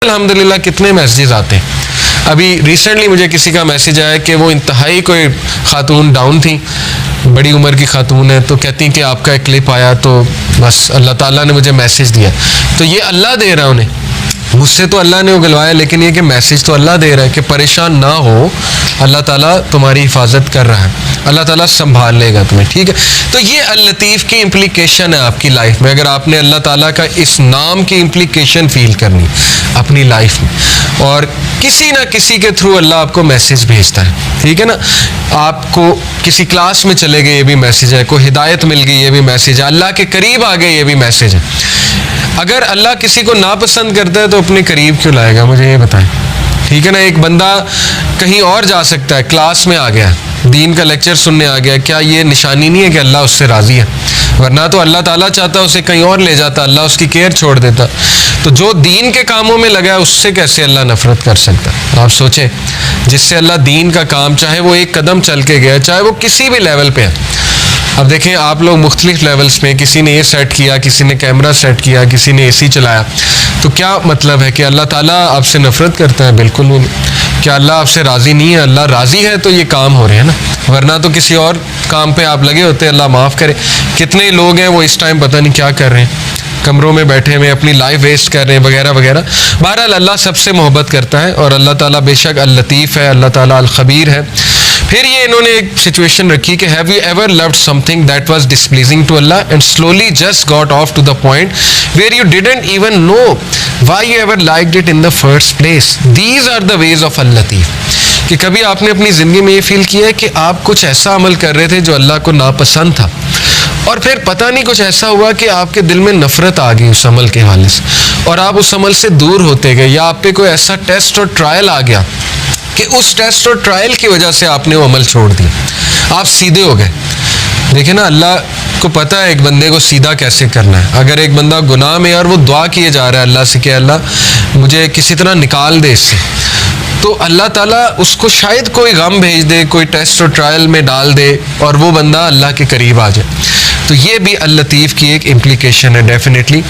अल्हम्दुलिल्लाह कितने मैसेजेस आते हैं। अभी रिसेंटली मुझे किसी का मैसेज आया कि वो इंतहाई कोई खातून डाउन थी, बड़ी उम्र की खातून है, तो कहती कि आपका एक क्लिप आया तो बस अल्लाह ताला ने मुझे मैसेज दिया। तो ये अल्लाह दे रहा है उन्हें, मुझसे तो अल्लाह ने उगलवाया, लेकिन ये कि मैसेज तो अल्लाह दे रहा है कि परेशान ना हो, अल्लाह ताला तुम्हारी हिफाजत कर रहा है, अल्लाह ताला संभाल लेगा तुम्हें, ठीक है। तो ये अल-लतीफ़ की इम्प्लीकेशन है आपकी लाइफ में। अगर आपने अल्लाह ताला का इस नाम की इम्प्लीकेशन फील करनी अपनी लाइफ में, और किसी ना किसी के थ्रू अल्लाह आपको मैसेज भेजता है, ठीक है ना। आपको किसी क्लास में चले गए, ये भी मैसेज है। कोई हिदायत मिल गई, ये भी मैसेज है। अल्लाह के करीब आ गए, ये भी मैसेज है। अगर अल्लाह किसी को नापसंद करता है तो अपने करीब क्यों लाएगा, मुझे ये बताएं, ठीक है ना। एक बंदा कहीं और जा सकता है, क्लास में आ गया, दीन का लेक्चर सुनने आ गया, क्या ये निशानी नहीं है कि अल्लाह उससे राज़ी है? वरना तो अल्लाह ताला चाहता उसे कहीं और ले जाता, अल्लाह उसकी केयर छोड़ देता। तो जो दीन के कामों में लगा है उससे कैसे अल्लाह नफरत कर सकता है? आप सोचें, जिससे अल्लाह दीन का काम, चाहे वो एक कदम चल के गया, चाहे वो किसी भी लेवल पे है। अब देखें आप लोग मुख्तलिफ लेवल्स में, किसी ने ये सेट किया, किसी ने कैमरा सेट किया, किसी ने एसी चलाया, तो क्या मतलब है कि अल्लाह ताला आपसे नफरत करता है? बिल्कुल भी नहीं। क्या अल्लाह आपसे राज़ी नहीं है? अल्लाह राज़ी है तो ये काम हो रहे हैं ना, वरना तो किसी और काम पे आप लगे होते। अल्लाह माफ़ करे, कितने लोग हैं वो इस टाइम पता नहीं क्या कर रहे हैं, कमरों में बैठे हुए अपनी लाइफ वेस्ट कर रहे हैं वगैरह वगैरह। बहरहाल अल्लाह सबसे मोहब्बत करता है, और अल्लाह ताला बेशक अल-लतीफ़ है, अल्लाह ताला अल-खबीर है। फिर ये इन्होंने एक सिचुएशन रखी कि have you ever loved something that was displeasing to Allah and slowly just got off to the point where you didn't even know why you ever liked it in the first place. These are the ways of Al Latif. कि कभी आपने अपनी ज़िंदगी में ये feel किया है कि आप कुछ ऐसा अमल कर रहे थे जो अल्लाह को नापसंद था, और फिर पता नहीं कुछ ऐसा हुआ कि आपके दिल में नफरत आ गई उस अमल के हवाले से, और आप उस अमल से दूर होते गए, या आप पे कोई ऐसा टेस्ट और ट्रायल आ गया कि उस टेस्ट और ट्रायल की वजह से आपने वो अमल छोड़ दिया, आप सीधे हो गए। देखिए ना, अल्लाह को पता है एक बंदे को सीधा कैसे करना है। अगर एक बंदा गुनाह में और वो दुआ किए जा रहा है अल्लाह से कि अल्लाह मुझे किसी तरह निकाल दे इससे, तो अल्लाह ताला उसको शायद कोई गम भेज दे, कोई टेस्ट और ट्रायल में डाल दे, और वो बंदा अल्लाह के करीब आ जाए। तो ये भी अल-लतीफ़ की एक इम्प्लीकेशन है definitely.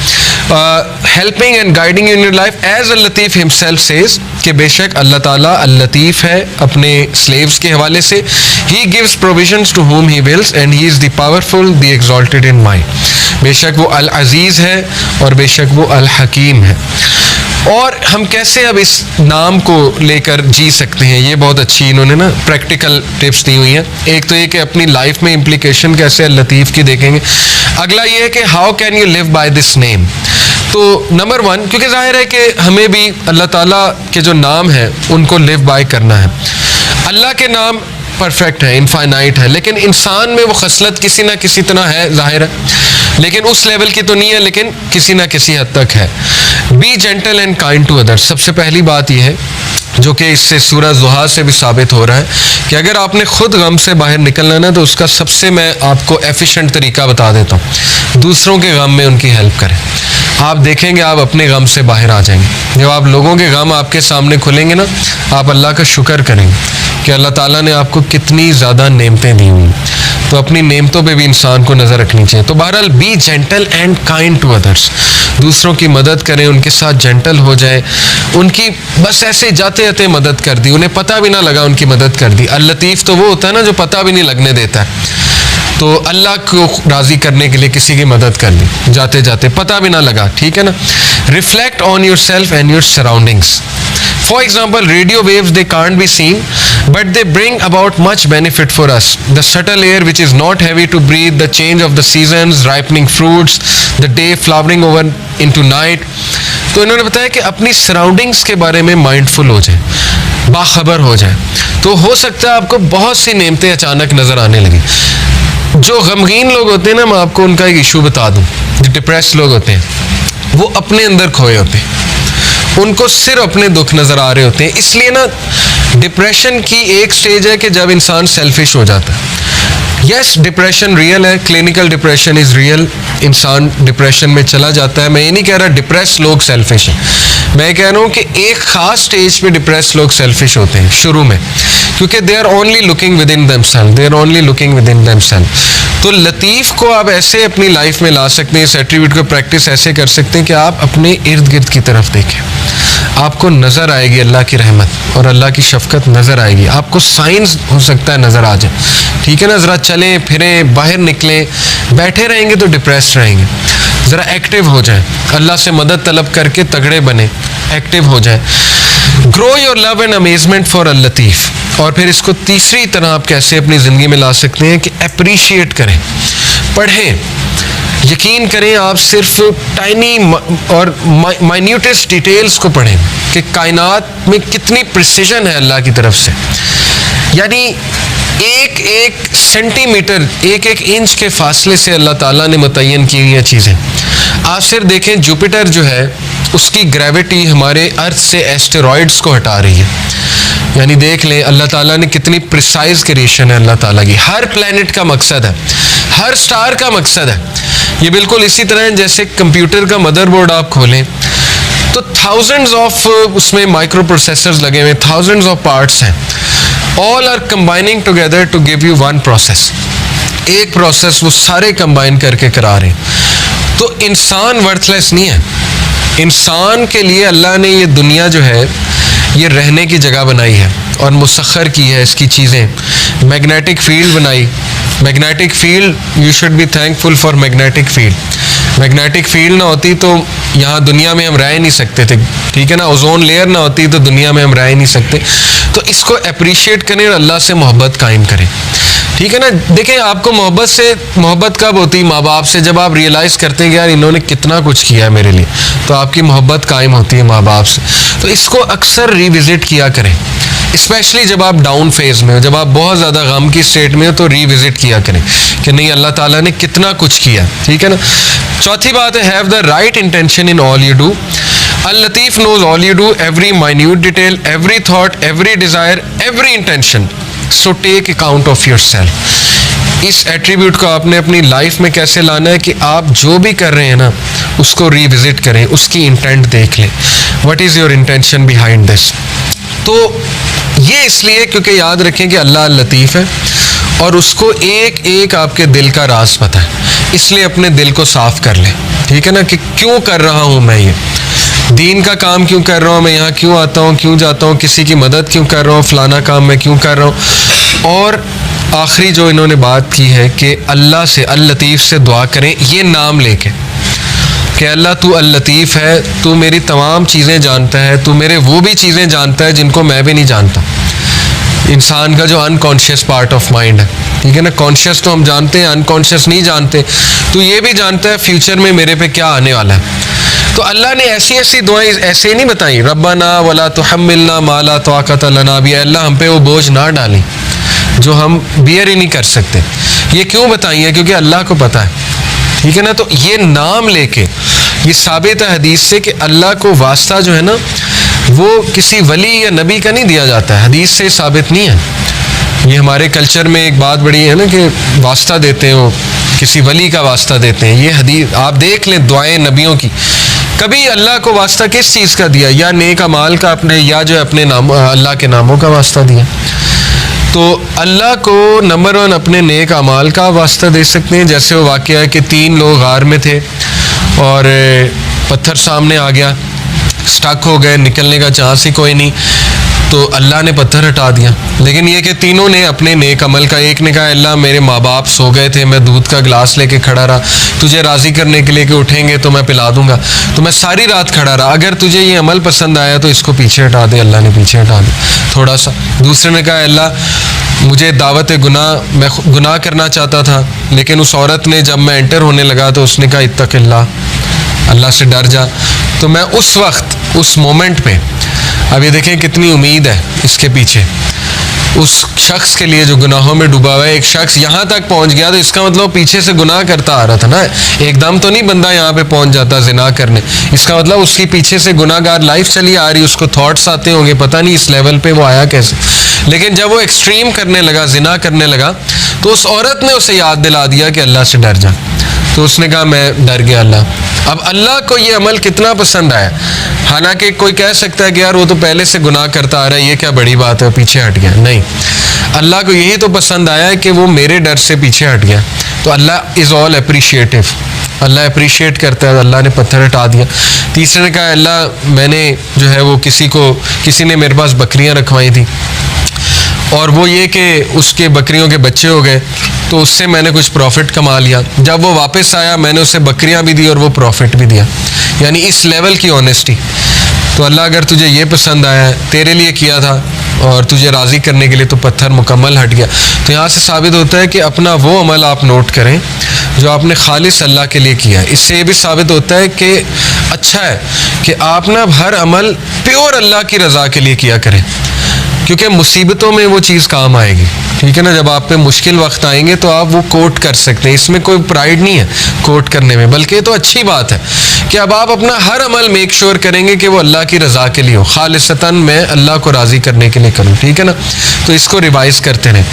Helping and guiding in your life as Al Latif himself says कि बेशक अल्लाह ताला अल-लतीफ़ है अपने स्लेव्स के हवाले से। He gives provisions to whom he wills and he is the powerful the exalted in mind. बेशक वो अल-अज़ीज़ है और बेशक वो अल-हकीम है। और हम कैसे अब इस नाम को लेकर जी सकते हैं, ये बहुत अच्छी इन्होंने ना प्रैक्टिकल टिप्स दी हुई हैं। एक तो ये कि अपनी लाइफ में इम्प्लीकेशन कैसे अल-लतीफ़ की देखेंगे। अगला ये है कि how can you live by this name. तो नंबर 1, क्योंकि जाहिर है कि हमें भी अल्लाह ताला के जो नाम हैं उनको लिव बाय करना है। अल्लाह के नाम परफेक्ट है, इनफाइनाइट है, लेकिन इंसान में वो खसलत किसी ना किसी तरह है, जाहिर है, लेकिन उस लेवल की तो नहीं है, लेकिन किसी ना किसी हद तक है। Be gentle and kind to others. सबसे पहली बात यह है, जो कि इससे सूरह ज़ुहा से भी साबित हो रहा है, कि अगर आपने खुद गम से बाहर निकलना है ना, तो उसका सबसे मैं आपको एफिशिएंट तरीका बता देता हूँ, दूसरों के गम में उनकी हेल्प करें। आप देखेंगे आप अपने गम से बाहर आ जाएंगे। जब आप लोगों के गम आपके सामने खुलेंगे ना, आप अल्लाह का शुक्र करेंगे कि अल्लाह ताला ने आपको कितनी ज़्यादा नेमतें दी हुई। तो अपनी नेमतों पे भी इंसान को नज़र रखनी चाहिए। तो बहरहाल be gentle and kind to others. दूसरों की मदद करें, उनके साथ जेंटल हो जाए, उनकी बस ऐसे जाते जाते मदद कर दी, उन्हें पता भी ना लगा उनकी मदद कर दी। अल-लतीफ़ तो वो होता है ना जो पता भी नहीं लगने देता है। तो अल्लाह को राज़ी करने के लिए किसी की मदद कर दी जाते जाते, पता भी ना लगा, ठीक है ना। Reflect on your self and your surroundings. For example, radio waves, they can't be seen, but they bring about much benefit for us. The subtle air which is not heavy to breathe, the change of the seasons, ripening fruits, the day flowering over into night. तो इन्होंने बताया कि अपनी surroundings के बारे में mindful हो जाए, बाखबर हो जाए, तो हो सकता है आपको बहुत सी नेमतें अचानक नज़र आने लगी। जो गमगीन लोग होते हैं ना, मैं आपको उनका एक इशू बता दूं, जो डिप्रेस लोग होते हैं, वो अपने अंदर खोए होते हैं, उनको सिर्फ अपने दुख नज़र आ रहे होते हैं। इसलिए ना डिप्रेशन की एक स्टेज है कि जब इंसान सेल्फिश हो जाता है। यस, डिप्रेशन रियल है, क्लिनिकल डिप्रेशन इज़ रियल, इंसान डिप्रेशन में चला जाता है। मैं ये नहीं कह रहा डिप्रेस लोग सेल्फिश हैं, मैं कह रहा हूँ कि एक ख़ास स्टेज पे डिप्रेस लोग सेल्फिश होते हैं शुरू में, क्योंकि they are only looking within themself, they are only looking within themself. तो लतीफ़ को आप ऐसे अपनी लाइफ में ला सकते हैं, इस एट्रीब्यूट को प्रैक्टिस ऐसे कर सकते हैं कि आप अपने इर्द गिर्द की तरफ देखें। आपको नज़र आएगी अल्लाह की रहमत और अल्लाह की शफ़क़त नज़र आएगी। आपको साइंस हो सकता है नज़र आ जाए, ठीक है ना। ज़रा चलें फिरें, बाहर निकलें, बैठे रहेंगे तो डिप्रेस रहेंगे। ज़रा एक्टिव हो जाए, अल्लाह से मदद तलब करके तगड़े बने, एक्टिव हो जाए। Grow your love and amazement for Al Latif. और फिर इसको तीसरी तरह आप कैसे अपनी ज़िंदगी में ला सकते हैं कि अप्रिशिएट करें, पढ़ें, यकीन करें आप सिर्फ टाइनी और माइन्यूटेस्ट डिटेल्स को पढ़ें कि कायनात में कितनी प्रिसिजन है अल्लाह की तरफ से। यानी एक एक सेंटीमीटर, एक एक इंच के फासले से अल्लाह ताला ने मुतय्यन की हुई हैं चीज़ें। आप सिर्फ देखें जुपिटर जो है उसकी ग्रेविटी हमारे अर्थ से एस्टेरॉइड्स को हटा रही है। यानी देख लें अल्लाह ताला ने कितनी प्रिसाइज क्रिएशन है अल्लाह ताला की। हर प्लैनेट का मकसद है, हर स्टार का मकसद है। ये बिल्कुल इसी तरह है जैसे कंप्यूटर का मदरबोर्ड आप खोलें तो थाउजेंड्स ऑफ उसमें माइक्रो प्रोसेसर्स लगे हुए, थाउजेंड्स ऑफ पार्ट्स हैं। All are combining together to give you one process. एक प्रोसेस वो सारे कंबाइन करके करा रहे हैं। तो इंसान वर्थलेस नहीं है। इंसान के लिए अल्लाह ने ये दुनिया जो है ये रहने की जगह बनाई है और मुसख्खर की है इसकी चीज़ें। मैग्नेटिक फील्ड बनाई, magnetic field, you should be thankful for magnetic field. Magnetic field ना होती तो यहाँ दुनिया में हम रह नहीं सकते थे, ठीक है ना। ओजोन लेयर ना होती तो दुनिया में हम रह नहीं सकते। तो इसको अप्रिशिएट करें और अल्लाह से मोहब्बत कायम करें, ठीक है ना। देखें आपको मोहब्बत से, मोहब्बत कब होती है? माँ बाप से। जब आप रियलाइज़ करते हैं कि यार इन्होंने कितना कुछ किया है मेरे लिए, तो आपकी मोहब्बत कायम होती है माँ बाप से। तो इसको अक्सर रिविज़िट किया करें, स्पेशली जब आप डाउन फेज में हो, जब आप बहुत ज़्यादा गम की स्टेट में हो, तो रिविज़िट किया करें कि नहीं अल्लाह ताला ने कितना कुछ किया, ठीक है ना। चौथी बात है have the right intention in all you do. अल लतीफ़ knows all you do, every minute detail, every thought, every desire, every intention. So take account of yourself. इस एट्रीब्यूट को आपने अपनी लाइफ में कैसे लाना है कि आप जो भी कर रहे हैं ना उसको रिविज़िट करें, उसकी इंटेंट देख लें। What is your intention behind this? तो ये इसलिए क्योंकि याद रखें कि अल्लाह लतीफ़ है और उसको एक एक आपके दिल का राज पता है। इसलिए अपने दिल को साफ कर लें, ठीक है ना, कि क्यों कर रहा हूँ मैं ये दीन का काम, क्यों कर रहा हूँ मैं, यहाँ क्यों आता हूँ, क्यों जाता हूँ, किसी की मदद क्यों कर रहा हूँ, फलाना काम मैं क्यों कर रहा हूँ। और आखिरी जो इन्होंने बात की है कि अल्लाह से, अल लतीफ़ से दुआ करें ये नाम लेके कि अल्लाह तू अल लतीफ़ है, तू मेरी तमाम चीज़ें जानता है, तू मेरे वो भी चीज़ें जानता है जिनको मैं भी नहीं जानता। इंसान का जो अनकॉन्शियस पार्ट ऑफ माइंड है, ठीक है ना। कॉन्शियस तो हम जानते हैं, अनकॉन्शियस नहीं जानते। तो ये भी जानता है फ्यूचर में मेरे पे क्या आने वाला है। तो अल्लाह ने ऐसी ऐसी दुआएं ऐसे ही नहीं बताई, रब्बना वला तुहम्मिलना मा ला ताक़त लना भी, अल्लाह हम पे वो बोझ ना डालें जो हम बियर ही नहीं कर सकते। ये क्यों बताई है? क्योंकि अल्लाह को पता है, ठीक है ना। तो ये नाम लेके ये साबित है हदीस से कि अल्लाह को वास्ता जो है ना वो किसी वली या नबी का नहीं दिया जाता है, हदीस से साबित नहीं है। ये हमारे कल्चर में एक बात बड़ी है ना कि वास्ता देते हैं, वो किसी वली का वास्ता देते हैं। ये हदीस आप देख लें दुआएं नबियों की, कभी अल्लाह को वास्ता किस चीज़ का दिया? या नेक अमाल का अपने, या जो अपने नाम अल्लाह के नामों का वास्ता दिया। तो अल्लाह को नंबर 1 अपने नेक अमाल का वास्ता दे सकते हैं। जैसे वो वाक़या है कि 3 लोग गार में थे और पत्थर सामने आ गया, स्टक हो गए, निकलने का चांस ही कोई नहीं, तो अल्लाह ने पत्थर हटा दिया। लेकिन ये कि तीनों ने अपने नेक अमल का, एक ने कहा अल्लाह मेरे माँ बाप सो गए थे, मैं दूध का गिलास लेके खड़ा रहा, तुझे राज़ी करने के लिए कि उठेंगे तो मैं पिला दूंगा, तो मैं सारी रात खड़ा रहा, अगर तुझे ये अमल पसंद आया तो इसको पीछे हटा दे। अल्लाह ने पीछे हटा दिया थोड़ा सा। दूसरे ने कहा अल्लाह मुझे दावत गुनाह, मैं गुनाह करना चाहता था, लेकिन उस औरत ने जब मैं एंटर होने लगा तो उसने कहा इत्तक़िल्लाह, अल्लाह से डर जा। तो मैं उस वक्त, उस मोमेंट पे, अब ये देखें कितनी उम्मीद है इसके पीछे, उस शख्स के लिए जो गुनाहों में डूबा हुआ है। एक शख्स यहाँ तक पहुँच गया तो इसका मतलब पीछे से गुनाह करता आ रहा था ना, एकदम तो नहीं बंदा यहाँ पे पहुँच जाता जिना करने। इसका मतलब उसकी पीछे से गुनाहगार लाइफ चली आ रही, उसको थॉट्स आते होंगे, पता नहीं इस लेवल पे वो आया कैसे। लेकिन जब वो एक्सट्रीम करने लगा, जिना करने लगा, तो उस औरत ने उसे याद दिला दिया कि अल्लाह से डर जा। तो उसने कहा मैं डर गया अल्लाह। अब अल्लाह को ये अमल कितना पसंद आया। हालांकि कोई कह सकता है कि यार वो तो पहले से गुनाह करता आ रहा है, ये क्या बड़ी बात है, पीछे हट गया। नहीं, अल्लाह को यही तो पसंद आया है कि वो मेरे डर से पीछे हट गया। तो अल्लाह इज़ ऑल अप्रिशिएटिव, अल्लाह अप्रिशिएट करता है, अल्लाह ने पत्थर हटा दिया। तीसरे ने कहा अल्लाह मैंने जो है वो किसी ने मेरे पास बकरियां रखवाई थी और वो ये कि उसके बकरियों के बच्चे हो गए तो उससे मैंने कुछ प्रॉफिट कमा लिया। जब वो वापस आया मैंने उसे बकरियां भी दी और वो प्रॉफिट भी दिया। यानी इस लेवल की ऑनेस्टी। तो अल्लाह अगर तुझे ये पसंद आया है, तेरे लिए किया था और तुझे राज़ी करने के लिए, तो पत्थर मुकम्मल हट गया। तो यहाँ से साबित होता है कि अपना वो अमल आप नोट करें जो आपने खालिस अल्लाह के लिए किया है। इससे ये भी साबित होता है कि अच्छा है कि आप ना हर अमल प्योर अल्लाह की रज़ा के लिए किया करें, क्योंकि मुसीबतों में वो चीज़ काम आएगी। ठीक है ना, जब आप पे मुश्किल वक्त आएंगे तो आप वो कोट कर सकते हैं। इसमें कोई प्राइड नहीं है कोट करने में, बल्कि तो अच्छी बात है कि अब आप अपना हर अमल मेक श्योर करेंगे कि वो अल्लाह की रज़ा के लिए हो, खालिसतन मैं अल्लाह को राज़ी करने के लिए करूँ। ठीक है ना, तो इसको रिवाइज करते रहें।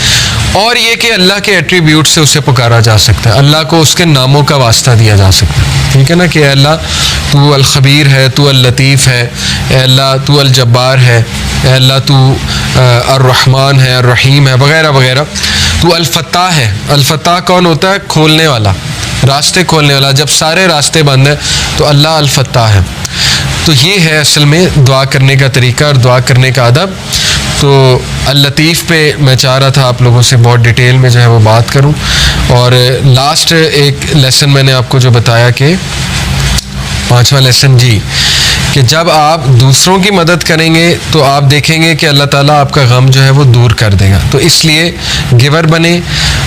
और ये कि अल्लाह के एट्रीब्यूट से उसे पुकारा जा सकता है, अल्लाह को उसके नामों का वास्ता दिया जा सकता है। ठीक है ना, कि अल्लाह तू अल खबीर है, तू अल लतीफ़ है, अल्लाह तू अल जब्बार है, अल्लाह तू अर्रहमान है, अर्रहीम है, वगैरह वगैरह। तू अल फत्ताह है। अल फत्ताह कौन होता है? खोलने वाला, रास्ते खोलने वाला। जब सारे रास्ते बंद हैं तो अल्लाह अल फत्ताह है। तो ये है असल में दुआ करने का तरीका और दुआ करने का अदब। तो अल लतीफ़ पे मैं चाह रहा था आप लोगों से बहुत डिटेल में जो है वो बात करूं। और लास्ट एक लेसन मैंने आपको जो बताया कि 5वां लेसन जी, कि जब आप दूसरों की मदद करेंगे तो आप देखेंगे कि अल्लाह ताला आपका गम जो है वो दूर कर देगा। तो इसलिए गिवर बने।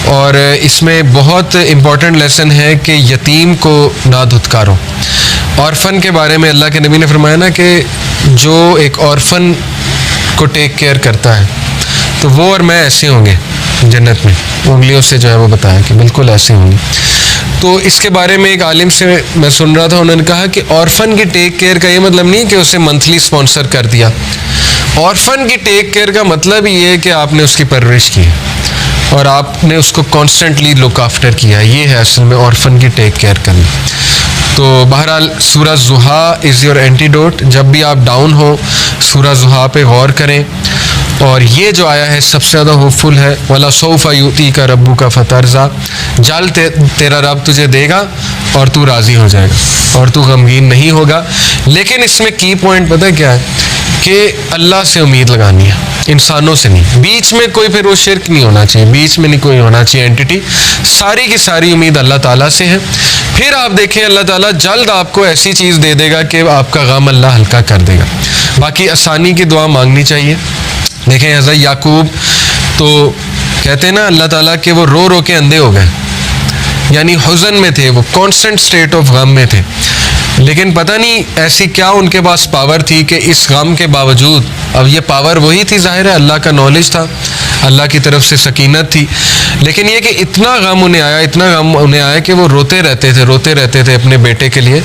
और इसमें बहुत इम्पॉर्टेंट लेसन है कि यतीम को ना धुतकारो। ऑर्फन के बारे में अल्लाह के नबी ने फरमाया ना कि जो एक ऑर्फन को टेक केयर करता है तो वो और मैं ऐसे होंगे जन्नत में। उंगलियों से जो है वो बताया कि बिल्कुल ऐसे होंगे। तो इसके बारे में एक आलिम से मैं सुन रहा था, उन्होंने कहा कि ऑर्फन की टेक केयर का ये मतलब नहीं कि उसे मंथली स्पॉन्सर कर दिया। ऑर्फन की टेक केयर का मतलब ये है कि आपने उसकी परवरिश की है और आपने उसको कॉन्स्टेंटली लुक आफ्टर किया है। ये है असल में ऑर्फन की टेक केयर करना। तो बहरहाल सूरह ज़ुहा इज़ योर एंटीडोट। जब भी आप डाउन हो सूरह ज़ुहा पे गौर करें। और ये जो आया है सबसे ज़्यादा होपफुल है, वला सौफ़ा युती का रब्बू का फ़तरज़ा। जल तेरा रब तुझे देगा और तू राज़ी हो जाएगा और तू गमगीन नहीं होगा। लेकिन इसमें की पॉइंट पता है क्या है कि अल्लाह से उम्मीद लगानी है, इंसानों से नहीं। बीच में कोई फिर वो शिरक नहीं होना चाहिए, बीच में नहीं कोई होना चाहिए एंटिटी। सारी की सारी उम्मीद अल्लाह ताला से है। फिर आप देखें अल्लाह ताला जल्द आपको ऐसी चीज़ दे देगा कि आपका गम अल्लाह हल्का कर देगा। बाकी आसानी की दुआ मांगनी चाहिए। देखें हज़रत याकूब तो कहते हैं ना अल्लाह ताला के वो रो रो के अंधे हो गए, यानी हुज़न में थे, वो कांस्टेंट स्टेट ऑफ गम में थे। लेकिन पता नहीं ऐसी क्या उनके पास पावर थी कि इस गम के बावजूद, अब ये पावर वही थी ज़ाहिर है, अल्लाह का नॉलेज था, अल्लाह की तरफ से सकीनत थी। लेकिन ये कि इतना गम उन्हें आया, इतना गम उन्हें आया कि वो रोते रहते थे अपने बेटे के लिए।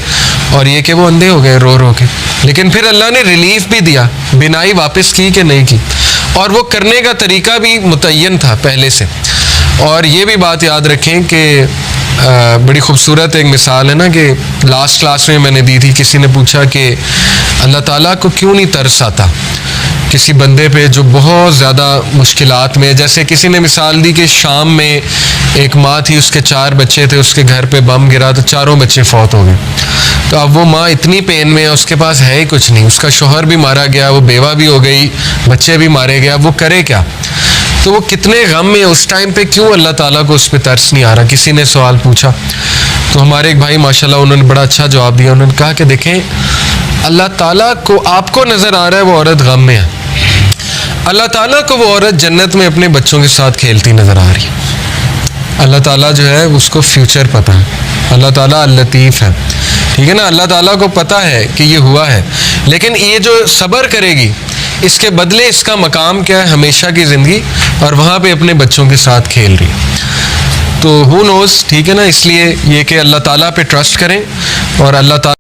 और ये कि वो अंधे हो गए रो रो के। लेकिन फिर अल्लाह ने रिलीफ भी दिया, बिनाई वापस की कि नहीं की। और वो करने का तरीका भी मुतय्यन था पहले से। और ये भी बात याद रखें कि बड़ी खूबसूरत एक मिसाल है ना कि लास्ट क्लास में मैंने दी थी, किसी ने पूछा कि अल्लाह ताला को क्यों नहीं तरस आता किसी बंदे पे जो बहुत ज़्यादा मुश्किलात में। जैसे किसी ने मिसाल दी कि शाम में एक माँ थी, उसके 4 बच्चे थे, उसके घर पे बम गिरा तो चारों बच्चे फौत हो गए। तो अब वो माँ इतनी पेन में है, उसके पास है ही कुछ नहीं, उसका शोहर भी मारा गया, वो बेवा भी हो गई, बच्चे भी मारे गए, अब वो करे क्या? तो वो कितने गम में उस टाइम पे, क्यों अल्लाह ताला को उस पर तरस नहीं आ रहा? किसी ने सवाल पूछा तो हमारे एक भाई माशाल्लाह उन्होंने बड़ा अच्छा जवाब दिया। उन्होंने कहा कि देखें अल्लाह ताला को, आपको नज़र आ रहा है वो औरत गम में है, अल्लाह ताला को वो औरत जन्नत में अपने बच्चों के साथ खेलती नज़र आ रही है। अल्लाह ताला जो है उसको फ्यूचर पता है, अल्लाह ताला अल लतीफ़ है। ठीक है ना, अल्लाह ताला को पता है कि ये हुआ है। लेकिन ये जो सब्र करेगी इसके बदले इसका मकाम क्या है? हमेशा की ज़िंदगी, और वहाँ पे अपने बच्चों के साथ खेल रही है। तो हु नोज़, ठीक है ना। इसलिए ये कि अल्लाह ताला पे ट्रस्ट करें और अल्लाह ताला